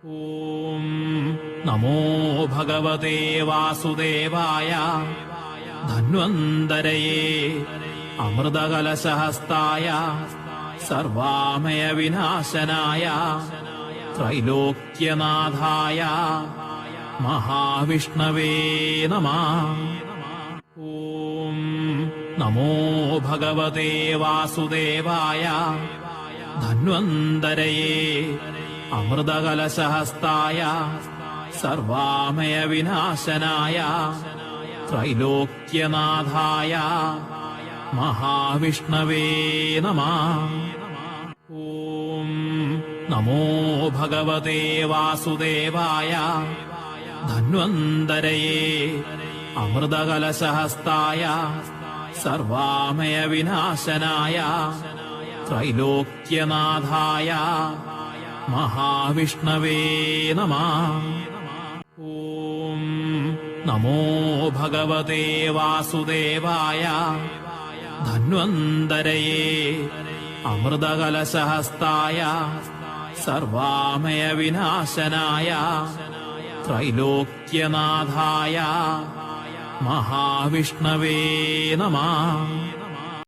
ഓം നമോ ഭഗവതേ വാസുദേവായ ധന്വന്തരയേ അമൃതകലശഹസ്തായ സർവാമയ വിനാശനായ ത്രൈലോക്യനാഥായ മഹാവിഷ്ണവേ നമഃ. ഓം നമോ ഭഗവതേ വാസുദേവായ ധന്വന്തരയേ അമൃതകലശഹസ്തായ സർവാമയ വിനാശനായ ത്രൈലോക്യനാഥായ മഹാവിഷ്ണവേ നമഃ. ഓം നമോ ഭഗവതേ വാസുദേവായ ധന്വന്തരയേ അമൃതകലശഹസ്തായ സർവാമയ വിനാശനായ ത്രൈലോക്യനാഥായ മഹാവിഷ്ണവേ നമഃ. ഓം നമോ ഭഗവതേ വാസുദേവായ ധന്വന്തരയേ അമൃതകലശഹസ്തായ സർവാമയ വിനാശനായ ത്രൈലോക്യനാഥായ മഹാവിഷ്ണവേ നമഃ.